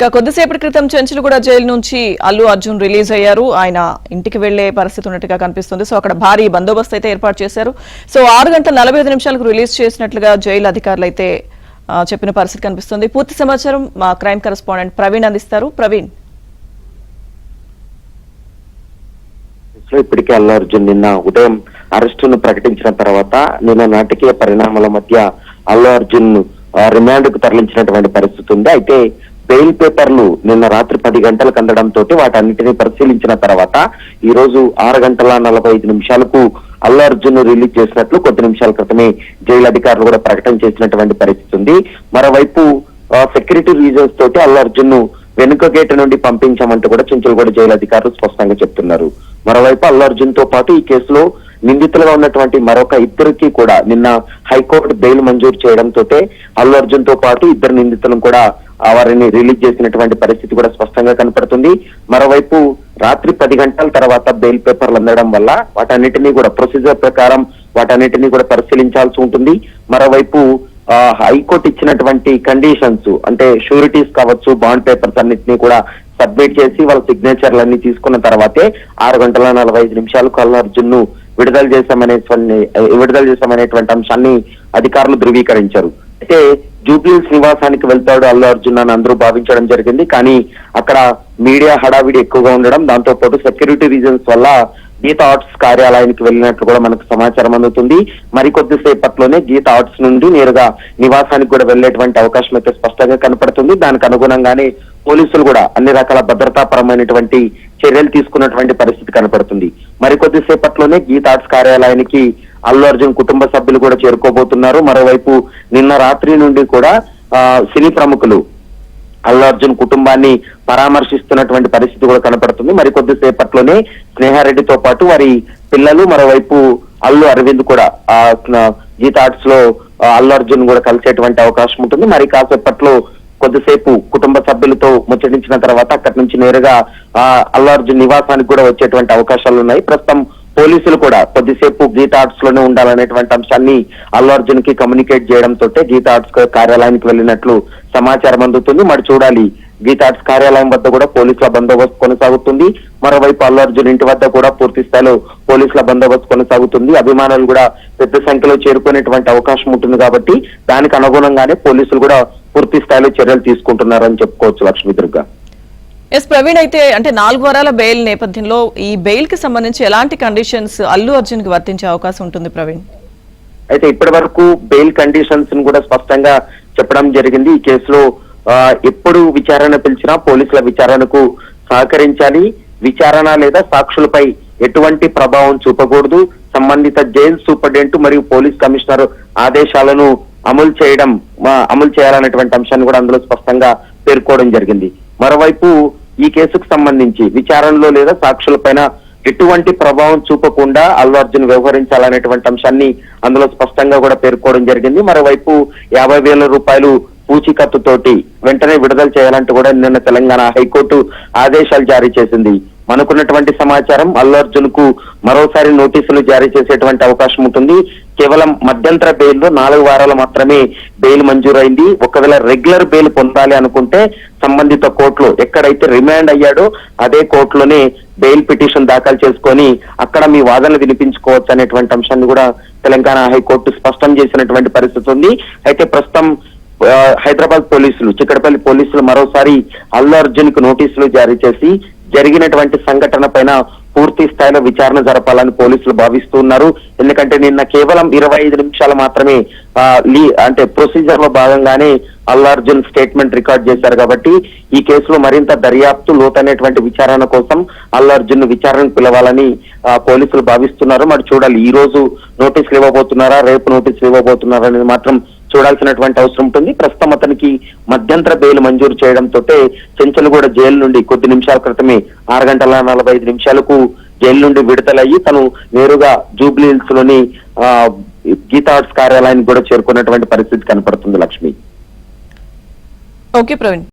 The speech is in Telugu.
ఇక కొద్దిసేపటి క్రితం చెంచులగూడ జైలు నుంచి అల్లు అర్జున్ రిలీజ్ అయ్యారు. ఆయన ఇంటికి వెళ్లే పరిస్థితి ఉన్నట్టుగా కనిపిస్తుంది. సో అక్కడ భారీ బందోబస్తు అయితే ఏర్పాటు చేశారు. సో 6:45 రిలీజ్ చేసినట్లుగా జైలు అధికారులు అయితే చెప్పిన పరిస్థితి కనిపిస్తుంది. పూర్తి సమాచారం మా క్రైమ్ కరెస్పాండెంట్ ప్రవీణ్ అందిస్తారు. ప్రవీణ్, ఇప్పటికే అల్లు అర్జున్ నిన్న ఉదయం అరెస్టును ప్రకటించిన తర్వాత నిన్న నాటకీయ పరిణామాల మధ్య అల్లు అర్జున్ రిమాండ్ కు తరలించినటువంటి పరిస్థితి ఉంది. అయితే బెయిల్ పేపర్లు నిన్న రాత్రి 10 గంటలకు అందడంతో వాటన్నిటిని పరిశీలించిన తర్వాత ఈ రోజు 6:45 అల్లు అర్జున్ రిలీజ్ చేసినట్లు కొద్ది నిమిషాల క్రితమే జైలు అధికారులు కూడా ప్రకటన చేసినటువంటి పరిస్థితి ఉంది. మరోవైపు సెక్యూరిటీ రీజన్స్ తోటి అల్లు అర్జున్ వెనుక గేట్ నుండి పంపించామంటూ కూడా చెంచులగూడ జైలు అధికారులు స్పష్టంగా చెప్తున్నారు. మరోవైపు అల్లు అర్జున్ తో పాటు ఈ కేసులో నిందితులుగా ఉన్నటువంటి మరొక ఇద్దరికి కూడా నిన్న హైకోర్టు బెయిల్ మంజూరు చేయడంతో అల్లు అర్జున్ తో పాటు ఇద్దరు నిందితులను కూడా వారిని రిలీజ్ చేసినటువంటి పరిస్థితి కూడా స్పష్టంగా కనపడుతుంది. మరోవైపు రాత్రి 10 గంటల తర్వాత బెయిల్ పేపర్లు అందడం వల్ల వాటన్నిటినీ కూడా ప్రొసీజర్ ప్రకారం వాటన్నిటినీ కూడా పరిశీలించాల్సి ఉంటుంది. మరోవైపు హైకోర్టు ఇచ్చినటువంటి కండిషన్స్ అంటే షూరిటీస్ కావచ్చు, బాండ్ పేపర్స్ అన్నింటినీ కూడా సబ్మిట్ చేసి వాళ్ళ సిగ్నేచర్లన్నీ తీసుకున్న తర్వాతే 6:45 అల్లు అర్జున్ ను విడుదల చేశామనేటువంటి అంశాన్ని అధికారులు ధృవీకరించారు. అయితే జూబ్లీహిల్స్ నివాసానికి వెళ్తాడు అల్లు అర్జున్ అని అందరూ భావించడం జరిగింది. కానీ అక్కడ మీడియా హడావిడి ఎక్కువగా ఉండడం, దాంతో పాటు సెక్యూరిటీ రీజన్స్ వల్ల గీతా ఆర్ట్స్ కార్యాలయానికి వెళ్ళినట్లు కూడా మనకు సమాచారం అందుతుంది. మరికొద్ది సేపట్లోనే గీతా ఆర్ట్స్ నుండి నేరుగా నివాసానికి కూడా వెళ్లేటువంటి అవకాశం అయితే స్పష్టంగా కనపడుతుంది. దానికి అనుగుణంగానే పోలీసులు కూడా అన్ని రకాల భద్రతాపరమైనటువంటి చర్యలు తీసుకున్నటువంటి పరిస్థితి కనపడుతుంది. మరికొద్ది సేపట్లోనే గీతా ఆర్ట్స్ కార్యాలయానికి అల్లు అర్జున్ కుటుంబ సభ్యులు కూడా చేరుకోబోతున్నారు. మరోవైపు నిన్న రాత్రి నుండి కూడా సినీ ప్రముఖులు అల్లు అర్జున్ కుటుంబాన్ని పరామర్శిస్తున్నటువంటి పరిస్థితి కూడా కనపడుతుంది. మరికొద్ది సేపట్లోనే స్నేహారెడ్డితో పాటు వారి పిల్లలు, మరోవైపు అల్లు అరవింద్ కూడా గీతా ఆర్ట్స్ లో అల్లు అర్జున్ కూడా కలిసేటువంటి అవకాశం ఉంటుంది. మరి కాసేపట్లో కొద్దిసేపు కుటుంబ సభ్యులతో ముచ్చటించిన తర్వాత అక్కడి నుంచి నేరుగా అల్లు అర్జున్ నివాసానికి కూడా వచ్చేటువంటి అవకాశాలు ఉన్నాయి. ప్రస్తుతం పోలీసులు కూడా కొద్దిసేపు గీతా ఆర్ట్స్ లోనే ఉండాలనేటువంటి అంశాన్ని అల్లు అర్జున్ కి కమ్యూనికేట్ చేయడంతో గీతా ఆర్ట్స్ కార్యాలయానికి వెళ్ళినట్లు సమాచారం అందుతుంది. మరి చూడాలి, గీతా ఆర్ట్స్ కార్యాలయం వద్ద కూడా పోలీసుల బందోబస్తు కొనసాగుతుంది. మరోవైపు అల్లు అర్జున్ ఇంటి వద్ద కూడా పూర్తి స్థాయిలో పోలీసుల బందోబస్తు కొనసాగుతుంది. అభిమానులు కూడా పెద్ద సంఖ్యలో చేరుకునేటువంటి అవకాశం ఉంటుంది కాబట్టి దానికి అనుగుణంగానే పోలీసులు కూడా పూర్తి స్థాయిలో చర్యలు తీసుకుంటున్నారని చెప్పుకోవచ్చు. లక్ష్మీదుర్గ. ప్రవీణ్, అయితే అంటే 4 వారాల బెయిల్ నేపథ్యంలో ఈ బెయిల్ కి సంబంధించి ఎలాంటి కండిషన్స్ అల్లు అర్జున్ కి వర్తించే అవకాశం ఉంటుంది ప్రవీణ్? అయితే ఇప్పటి వరకు బెయిల్ కండిషన్స్ కూడా స్పష్టంగా చెప్పడం జరిగింది. ఈ కేసులో ఎప్పుడు విచారణ పిలిచినా పోలీసుల విచారణకు సహకరించాలి, విచారణ లేదా సాక్షులపై ఎటువంటి ప్రభావం చూపకూడదు, సంబంధిత జైలు సూపరింటెండెంట్ మరియు పోలీస్ కమిషనర్ ఆదేశాలను అమలు చేయాలనేటువంటి అంశాన్ని కూడా అందులో స్పష్టంగా పేర్కోవడం జరిగింది. మరోవైపు ఈ కేసుకు సంబంధించి విచారణలో లేదా సాక్షులపైన ఎటువంటి ప్రభావం చూపకుండా అల్లు అర్జున్ వ్యవహరించాలనేటువంటి అంశాన్ని అందులో స్పష్టంగా కూడా పేర్కోవడం జరిగింది. మరోవైపు 50,000 రూపాయలు పూచీకత్తుతోటి వెంటనే విడుదల చేయాలంటూ కూడా నిన్న తెలంగాణ హైకోర్టు ఆదేశాలు జారీ చేసింది. మనకున్నటువంటి సమాచారం అల్లు అర్జున్ కు మరోసారి నోటీసులు జారీ చేసేటువంటి అవకాశం ఉంటుంది. కేవలం మధ్యంతర బెయిల్లో 4 వారాలు మాత్రమే బెయిల్ మంజూరైంది. ఒకవేళ రెగ్యులర్ బెయిల్ పొందాలి అనుకుంటే సంబంధిత కోర్టులో ఎక్కడైతే రిమాండ్ అయ్యాడో అదే కోర్టులోనే బెయిల్ పిటిషన్ దాఖలు చేసుకొని అక్కడ మీ వాదనలు వినిపించుకోవచ్చు అనేటువంటి అంశాన్ని కూడా తెలంగాణ హైకోర్టు స్పష్టం చేసినటువంటి పరిస్థితి ఉంది. అయితే ప్రస్తుతం హైదరాబాద్ పోలీసులు, చిక్కడపల్లి పోలీసులు మరోసారి అల్లు అర్జున్ కు నోటీసులు జారీ చేసి జరిగినటువంటి సంఘటన పైన పూర్తి స్థాయిలో విచారణ జరపాలని పోలీసులు భావిస్తున్నారు. ఎందుకంటే నిన్న కేవలం 25 నిమిషాలు మాత్రమే అంటే ప్రొసీజర్ లో భాగంగానే అల్లు అర్జున్ స్టేట్మెంట్ రికార్డ్ చేశారు కాబట్టి ఈ కేసులో మరింత దర్యాప్తు లోతైనటువంటి విచారణ కోసం అల్లు అర్జున్ విచారణకు పిలవాలని పోలీసులు భావిస్తున్నారు. మరి చూడాలి, ఈ రోజు నోటీసులు ఇవ్వబోతున్నారా, రేపు నోటీసులు ఇవ్వబోతున్నారా అనేది మాత్రం చూడాల్సినటువంటి అవసరం ఉంటుంది. ప్రస్తుతం అతనికి మధ్యంతర బెయిల్ మంజూరు చేయడంతో చెంచులగూడ జైలు నుండి కొద్ది నిమిషాల క్రితమే 6:45 జైలు నుండి విడుదలయ్యి తను నేరుగా జూబ్లీహిల్స్ లోని గీతా ఆర్ట్స్ కార్యాలయానికి కూడా చేరుకున్నటువంటి పరిస్థితి కనపడుతుంది. లక్ష్మి. ఓకే ప్రవీణ్.